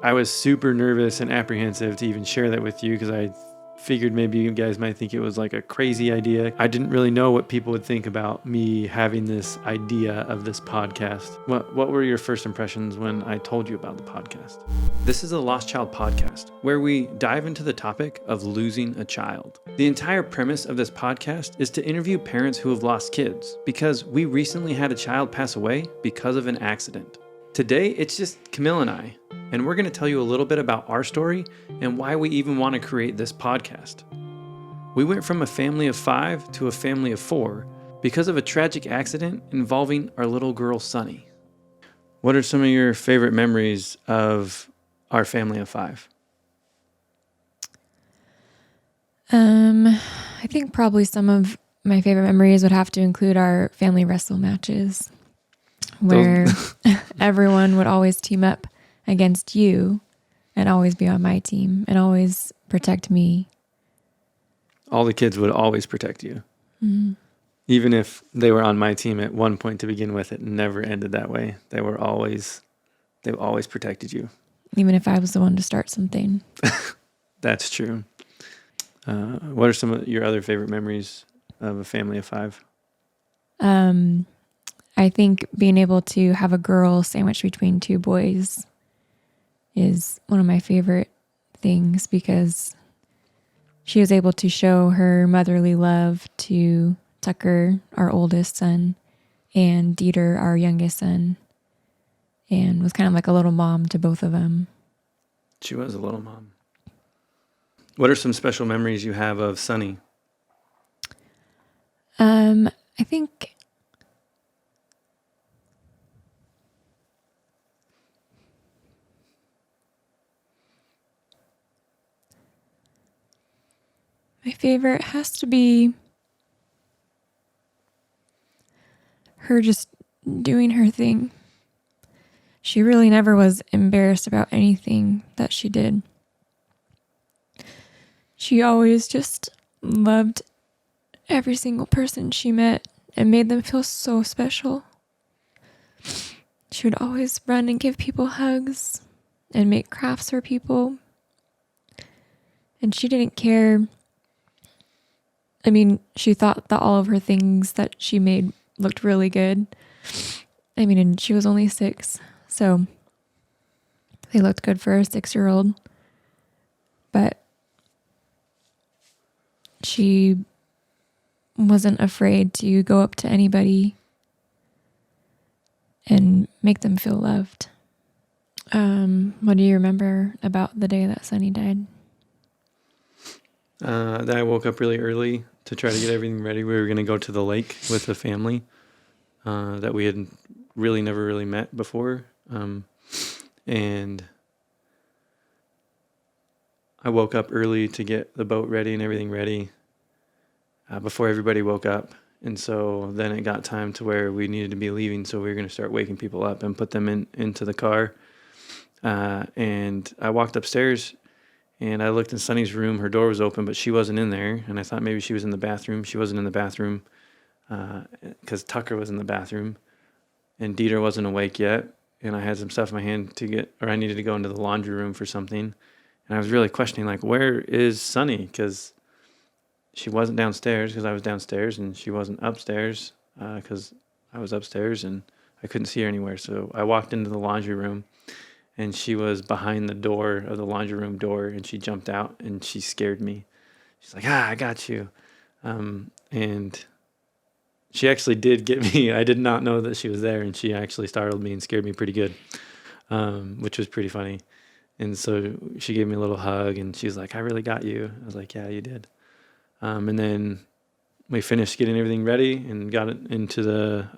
I was super nervous and apprehensive to even share that with you because I figured maybe you guys might think it was like a crazy idea. I didn't really know what people would think about me having this idea of this podcast. What were your first impressions when I told you about the podcast? This is a Lost Child podcast where we dive into the topic of losing a child. The entire premise of this podcast is to interview parents who have lost kids because we recently had a child pass away because of an accident. Today, it's just Camille and I, and we're going to tell you a little bit about our story and why we even want to create this podcast. We went from a family of 5 to a family of 4 because of a tragic accident involving our little girl, Sunni. What are some of your favorite memories of our family of 5? I think probably some of my favorite memories would have to include our family wrestle matches, where everyone would always team up against you and always be on my team and always protect me. All the kids would always protect you. Mm-hmm. Even if they were on my team at one point to begin with, it never ended that way. They always protected you. Even if I was the one to start something. That's true. What are some of your other favorite memories of a family of 5? I think being able to have a girl sandwiched between 2 boys is one of my favorite things because she was able to show her motherly love to Tucker, our oldest son, and Dieter, our youngest son, and was kind of like a little mom to both of them. She was a little mom. What are some special memories you have of Sunni? I think my favorite has to be her just doing her thing. She really never was embarrassed about anything that she did. She always just loved every single person she met and made them feel so special. She would always run and give people hugs and make crafts for people. And she didn't care. I mean, she thought that all of her things that she made looked really good. I mean, and she was only 6, so they looked good for a 6-year-old. But she wasn't afraid to go up to anybody and make them feel loved. What do you remember about the day that Sunni died? That I woke up really early to try to get everything ready. We were going to go to the lake with the family that we had never really met before. And I woke up early to get the boat ready and everything ready before everybody woke up. And so then it got time to where we needed to be leaving. So we were going to start waking people up and put them into the car. And I walked upstairs and I looked in Sunni's room. Her door was open, but she wasn't in there. And I thought maybe she was in the bathroom. She wasn't in the bathroom because Tucker was in the bathroom and Dieter wasn't awake yet. And I had some stuff in my hand I needed to go into the laundry room for something. And I was really questioning, like, where is Sunni? Because she wasn't downstairs because I was downstairs, and she wasn't upstairs because I was upstairs, and I couldn't see her anywhere. So I walked into the laundry room, and she was behind the door of the laundry room door, and she jumped out, and she scared me. She's like, I got you. And she actually did get me. I did not know that she was there, and she actually startled me and scared me pretty good, which was pretty funny. And so she gave me a little hug, and she was like, I really got you. I was like, yeah, you did. And then we finished getting everything ready and got into the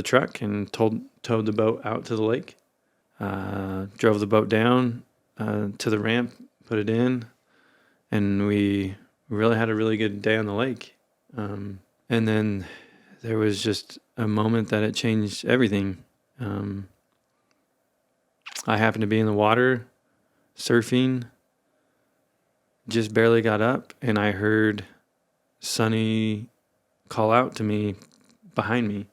truck and towed the boat out to the lake. Drove the boat down to the ramp, put it in, and we really had a really good day on the lake. And then there was just a moment that it changed everything. I happened to be in the water surfing, just barely got up, and I heard Sunni call out to me behind me.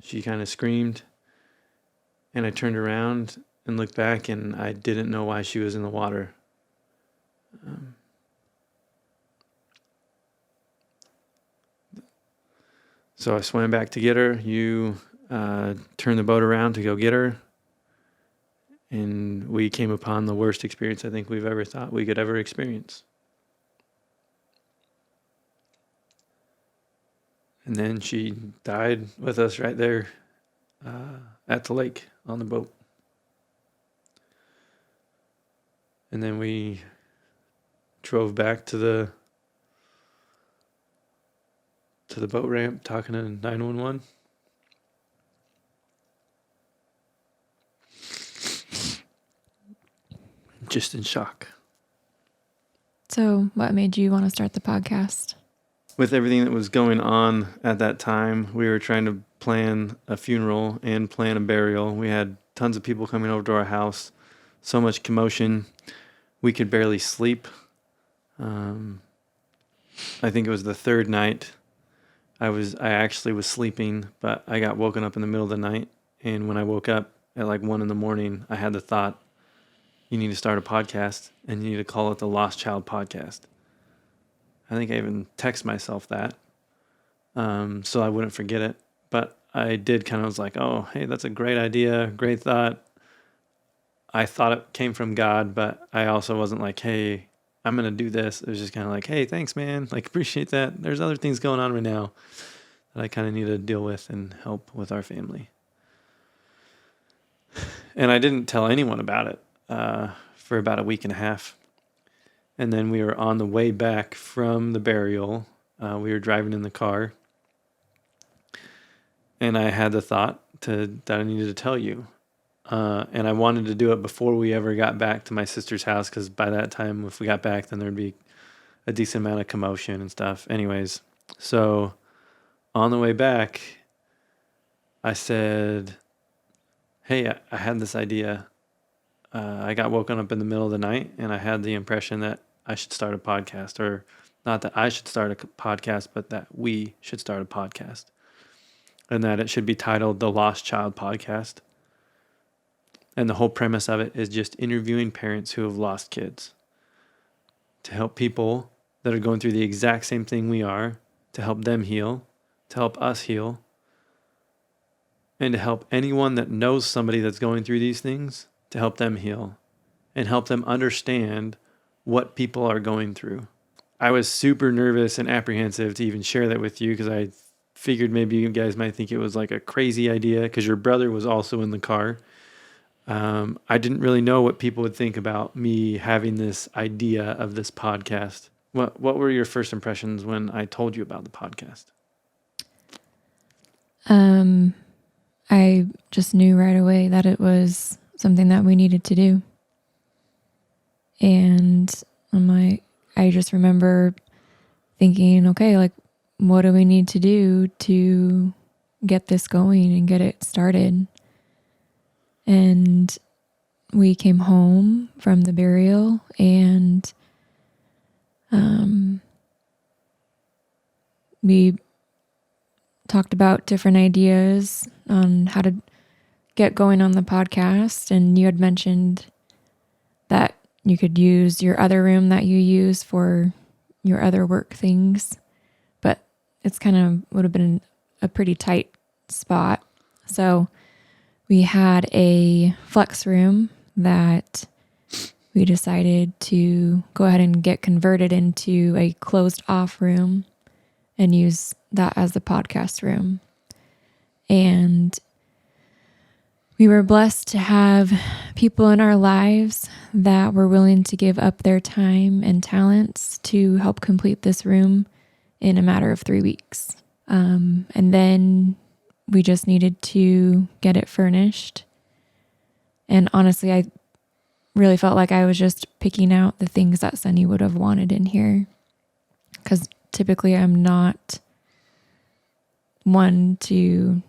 She kind of screamed, And I turned around and looked back, and I didn't know why she was in the water. So I swam back to get her. You turned the boat around to go get her. And we came upon the worst experience I think we've ever thought we could ever experience. And then she died with us right there at the lake on the boat. And then we drove back to the boat ramp talking to 911. Just in shock. So what made you want to start the podcast? With everything that was going on at that time, we were trying to plan a funeral and plan a burial. We had tons of people coming over to our house, so much commotion. We could barely sleep. I think it was the third night. I actually was sleeping, but I got woken up in the middle of the night. And when I woke up at like 1 a.m, I had the thought, you need to start a podcast and you need to call it the Lost Child Podcast. I think I even text myself that so I wouldn't forget it. But I did kind of was like, oh, hey, that's a great idea, great thought. I thought it came from God, but I also wasn't like, hey, I'm going to do this. It was just kind of like, hey, thanks, man. Like, appreciate that. There's other things going on right now that I kind of need to deal with and help with our family. And I didn't tell anyone about it for about a week and a half. And then we were on the way back from the burial. We were driving in the car. And I had the thought that I needed to tell you. And I wanted to do it before we ever got back to my sister's house, because by that time, if we got back, then there'd be a decent amount of commotion and stuff. Anyways, so on the way back, I said, hey, I had this idea. I got woken up in the middle of the night, and I had the impression that I should start a podcast, or not that I should start a podcast, but that we should start a podcast, and that it should be titled the Lost Child Podcast. And the whole premise of it is just interviewing parents who have lost kids to help people that are going through the exact same thing we are, to help them heal, to help us heal, and to help anyone that knows somebody that's going through these things, to help them heal and help them understand what people are going through. I was super nervous and apprehensive to even share that with you, because I figured maybe you guys might think it was like a crazy idea, because your brother was also in the car. I didn't really know what people would think about me having this idea of this podcast. What were your first impressions when I told you about the podcast? I just knew right away that it was something that we needed to do. And I just remember thinking, okay, like, what do we need to do to get this going and get it started? And we came home from the burial, and we talked about different ideas on how to get going on the podcast. And you had mentioned that you could use your other room that you use for your other work things, but it's kind of would have been a pretty tight spot. So we had a flex room that we decided to go ahead and get converted into a closed off room and use that as the podcast room. And we were blessed to have people in our lives that were willing to give up their time and talents to help complete this room in a matter of 3 weeks. And then we just needed to get it furnished. And honestly, I really felt like I was just picking out the things that Sunni would have wanted in here, because typically I'm not the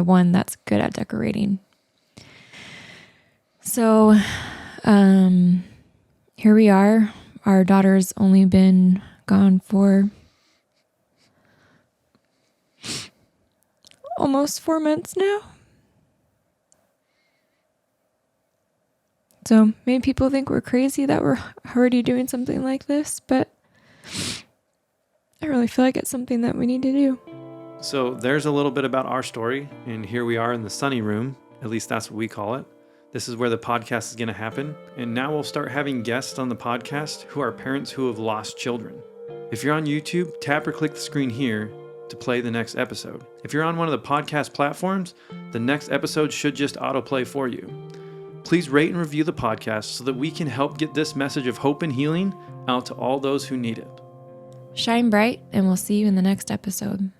one that's good at decorating. So here we are. Our daughter's only been gone for almost 4 months now. So maybe people think we're crazy that we're already doing something like this, but I really feel like it's something that we need to do. So there's a little bit about our story, and here we are in the Sunni room. At least that's what we call it. This is where the podcast is going to happen, and now we'll start having guests on the podcast who are parents who have lost children. If you're on YouTube, tap or click the screen here to play the next episode. If you're on one of the podcast platforms, the next episode should just autoplay for you. Please rate and review the podcast so that we can help get this message of hope and healing out to all those who need it. Shine bright, and we'll see you in the next episode.